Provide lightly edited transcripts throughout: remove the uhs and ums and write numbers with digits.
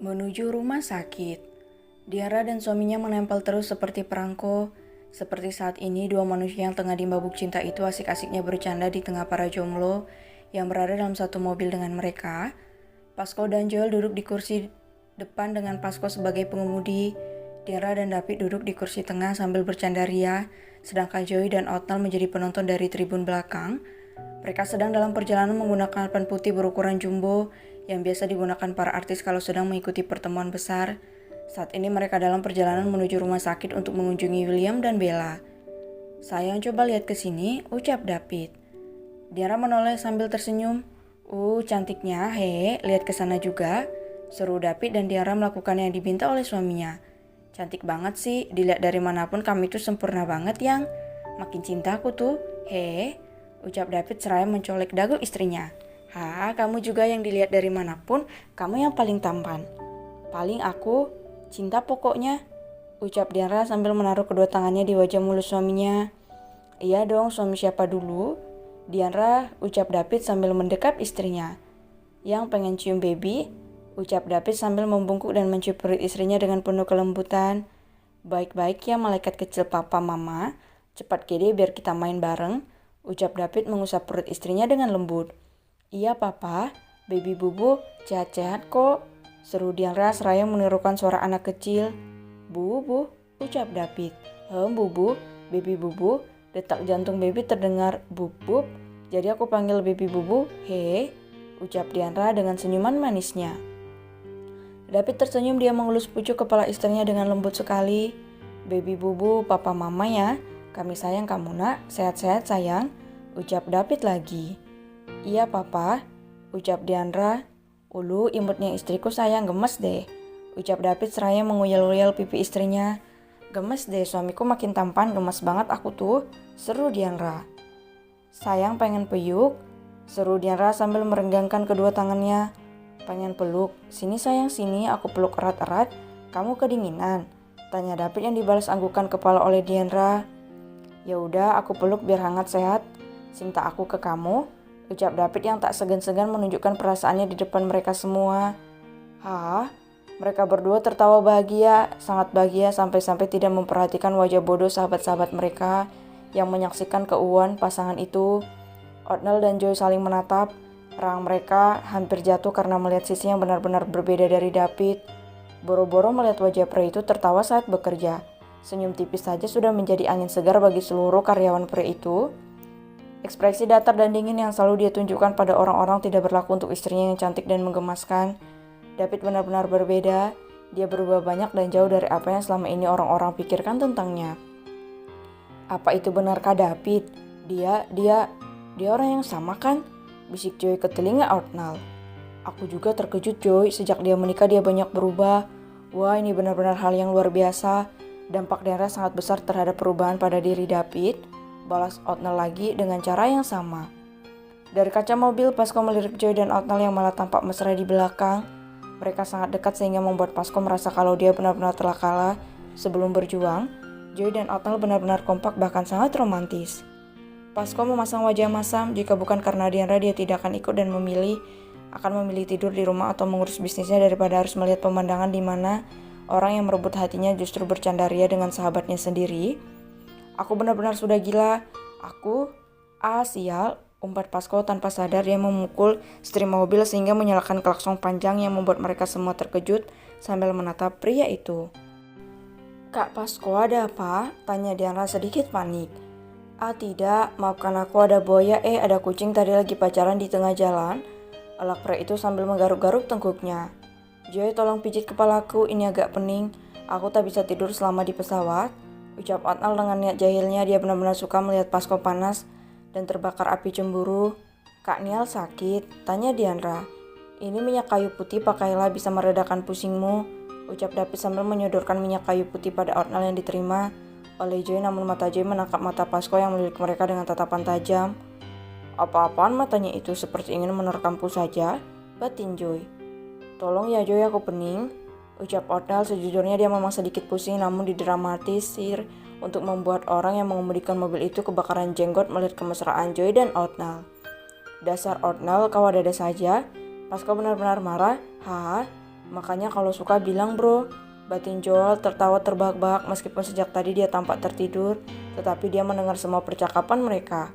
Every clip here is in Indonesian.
Menuju rumah sakit, Diara dan suaminya menempel terus seperti perangko. Seperti saat ini, dua manusia yang tengah dimabuk cinta itu asik-asiknya bercanda di tengah para jomblo yang berada dalam satu mobil dengan mereka. Pasco dan Joel duduk di kursi depan dengan Pasco sebagai pengemudi. Diara dan David duduk di kursi tengah sambil bercanda ria, sedangkan Joey dan Otnal menjadi penonton dari tribun belakang. Mereka sedang dalam perjalanan menggunakan alpan putih berukuran jumbo yang biasa digunakan para artis kalau sedang mengikuti pertemuan besar. Saat ini mereka dalam perjalanan menuju rumah sakit untuk mengunjungi William dan Bella. "Sayang, coba lihat ke sini," ucap David. Diara menoleh sambil tersenyum. Cantiknya, lihat ke sana juga," seru David dan Diara melakukan yang diminta oleh suaminya. "Cantik banget sih, dilihat dari manapun kami tuh sempurna banget, Yang. Makin cinta aku tuh, ucap David seraya mencolek dagu istrinya. Kamu juga yang dilihat dari manapun, kamu yang paling tampan." "Paling aku, cinta pokoknya," ucap Diara sambil menaruh kedua tangannya di wajah mulus suaminya. "Iya dong, suami siapa dulu?" Diara, ucap David sambil mendekap istrinya. "Yang pengen cium baby?" ucap David sambil membungkuk dan mencium perut istrinya dengan penuh kelembutan. "Baik-baik ya malaikat kecil papa mama, cepat gede biar kita main bareng," ucap David mengusap perut istrinya dengan lembut. "Iya papa, baby bubu sehat-sehat kok," seru Diara seraya menirukan suara anak kecil. "Bubu," ucap David. Bubu, baby bubu." Detak jantung baby terdengar bub-bub, jadi aku panggil baby bubu, ucap Diara dengan senyuman manisnya. David tersenyum, dia mengelus pucuk kepala istrinya dengan lembut sekali. "Baby bubu, papa mama ya, kami sayang kamu nak, sehat-sehat sayang," ucap David lagi. "Iya papa," ucap Diara. "Ulu imutnya istriku sayang, gemes deh," ucap David seraya menguyel-uyel pipi istrinya. "Gemes deh, suamiku makin tampan, gemes banget aku tuh," seru Diara. "Sayang pengen peyuk?" seru Diara sambil merenggangkan kedua tangannya. "Pengen peluk? Sini sayang, sini, aku peluk erat-erat. Kamu kedinginan?" tanya David yang dibalas anggukan kepala oleh Diara. "Ya udah, aku peluk biar hangat sehat. Cinta aku ke kamu," ucap David yang tak segan-segan menunjukkan perasaannya di depan mereka semua. Mereka berdua tertawa bahagia, sangat bahagia sampai-sampai tidak memperhatikan wajah bodoh sahabat-sahabat mereka yang menyaksikan keuuan pasangan itu. Otnal dan Joy saling menatap. Rahang mereka hampir jatuh karena melihat sisi yang benar-benar berbeda dari David. Boro-boro melihat wajah pria itu tertawa saat bekerja. Senyum tipis saja sudah menjadi angin segar bagi seluruh karyawan pria itu. Ekspresi datar dan dingin yang selalu dia tunjukkan pada orang-orang tidak berlaku untuk istrinya yang cantik dan menggemaskan. David benar-benar berbeda. Dia berubah banyak dan jauh dari apa yang selama ini orang-orang pikirkan tentangnya. "Apa itu benarkah David? Dia orang yang sama kan?" bisik Joy ke telinga Otnal. "Aku juga terkejut Joy, sejak dia menikah dia banyak berubah. Wah, ini benar-benar hal yang luar biasa. Dampak Diara sangat besar terhadap perubahan pada diri David," balas Otnal lagi dengan cara yang sama. Dari kaca mobil, Pasco melirik Joy dan Otnal yang malah tampak mesra di belakang. Mereka sangat dekat sehingga membuat Pasco merasa kalau dia benar-benar telah kalah. Sebelum berjuang, Joy dan Otnal benar-benar kompak bahkan sangat romantis. Pasco memasang wajah masam. Jika bukan karena Diara, dia tidak akan ikut dan akan memilih tidur di rumah atau mengurus bisnisnya daripada harus melihat pemandangan di mana orang yang merebut hatinya justru bercanda ria dengan sahabatnya sendiri. "Aku benar-benar sudah gila. Sial," umpat Pasco tanpa sadar. Dia memukul setir mobil sehingga menyalakan klakson panjang yang membuat mereka semua terkejut sambil menatap pria itu. "Kak Pasco, ada apa?" tanya Diara sedikit panik. Tidak, maafkan aku, ada buaya, ada kucing tadi lagi pacaran di tengah jalan," elak pria itu sambil menggaruk-garuk tengkuknya. "Joy, tolong pijit kepalaku, ini agak pening. Aku tak bisa tidur selama di pesawat," ucap Otnal dengan niat jahilnya. Dia benar-benar suka melihat Pasco panas dan terbakar api cemburu. "Kak Nial sakit?" tanya Diara. "Ini minyak kayu putih, pakailah, bisa meredakan pusingmu," ucap David sambil menyodorkan minyak kayu putih pada Otnal yang diterima. oleh Joy, namun mata Joy menangkap mata Pasco yang melirik mereka dengan tatapan tajam. Apa-apaan matanya itu, seperti ingin menerkamku saja, batin Joy. Tolong ya Joy, aku pening, ucap Otnell. Sejujurnya dia memang sedikit pusing, namun didramatisir untuk membuat orang yang mengemudikan mobil itu kebakaran jenggot melihat kemesraan Joy dan Otnell. Dasar Otnell, kau ada-ada saja. Pasco benar-benar marah. Haha, makanya kalau suka bilang bro, batin Joel tertawa terbahak-bahak meskipun sejak tadi dia tampak tertidur, tetapi dia mendengar semua percakapan mereka.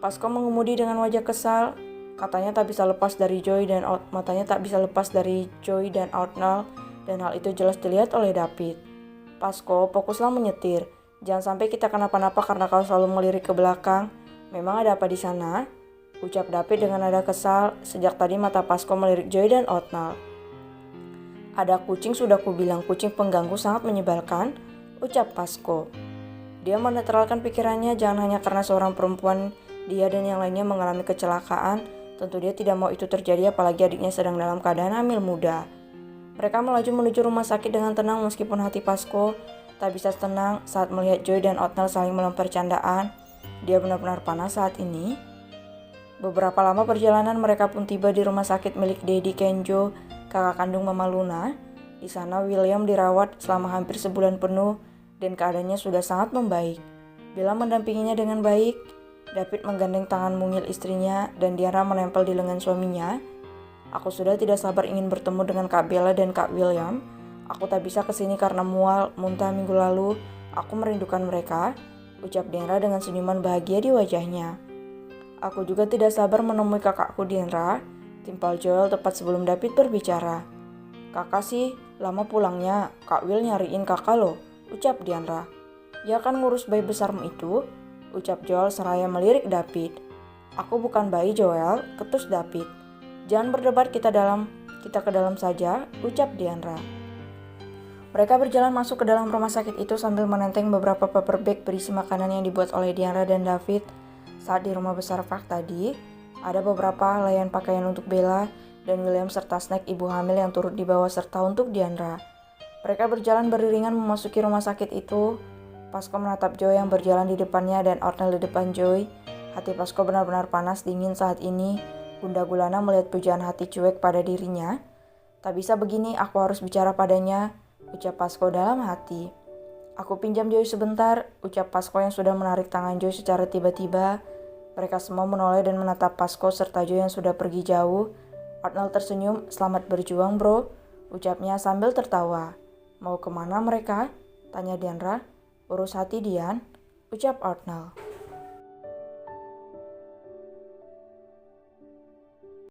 Pasco mengemudi dengan wajah kesal. Katanya tak bisa lepas dari Joy dan matanya tak bisa lepas dari Joy dan Otnell, dan hal itu jelas dilihat oleh David. Pasco, fokuslah menyetir. Jangan sampai kita kenapa-napa karena kau selalu melirik ke belakang. Memang ada apa di sana? Ucap David dengan nada kesal. Sejak tadi mata Pasco melirik Joy dan Otnell. Ada kucing, sudah kubilang, kucing pengganggu sangat menyebalkan, ucap Pasco. Dia menetralkan pikirannya, jangan hanya karena seorang perempuan dia dan yang lainnya mengalami kecelakaan. Tentu dia tidak mau itu terjadi, apalagi adiknya sedang dalam keadaan hamil muda. Mereka melaju menuju rumah sakit dengan tenang meskipun hati Pasco tak bisa tenang saat melihat Joy dan Otnell saling melempar candaan. Dia benar-benar panas saat ini. Beberapa lama perjalanan mereka pun tiba di rumah sakit milik Daddy Kenjo, kakak kandung Mama Luna. Di sana William dirawat selama hampir sebulan penuh dan keadaannya sudah sangat membaik. Bella mendampinginya dengan baik. David menggandeng tangan mungil istrinya dan Diana menempel di lengan suaminya. Aku sudah tidak sabar ingin bertemu dengan Kak Bella dan Kak William. Aku tak bisa kesini karena mual muntah minggu lalu. Aku merindukan mereka, ucap Diana dengan senyuman bahagia di wajahnya. Aku juga tidak sabar menemui kakakku Diana, timpal Joel tepat sebelum David berbicara. Kakak sih, lama pulangnya, Kak Will nyariin kakak loh, ucap Diana. Ya kan ngurus bayi besarmu itu, ucap Joel seraya melirik David. Aku bukan bayi Joel, ketus David. Jangan berdebat, kita ke dalam saja, ucap Diana. Mereka berjalan masuk ke dalam rumah sakit itu sambil menenteng beberapa paper bag berisi makanan yang dibuat oleh Diana dan David. Saat di rumah besar Park tadi, ada beberapa helaian pakaian untuk Bella dan William serta snack ibu hamil yang turut dibawa serta untuk Diana. Mereka berjalan beriringan memasuki rumah sakit itu. Pasco menatap Joy yang berjalan di depannya dan Otnell di depan Joy. Hati Pasco benar-benar panas dingin saat ini. Bunda Gulana melihat pujaan hati cuek pada dirinya. Tak bisa begini, aku harus bicara padanya, ucap Pasco dalam hati. Aku pinjam Joy sebentar, ucap Pasco yang sudah menarik tangan Joy secara tiba-tiba. Mereka semua menoleh dan menatap Pasco serta Joy yang sudah pergi jauh. Otnell tersenyum, selamat berjuang bro, ucapnya sambil tertawa. Mau kemana mereka? Tanya Diana. Urus hati Dian, ucap Otnell.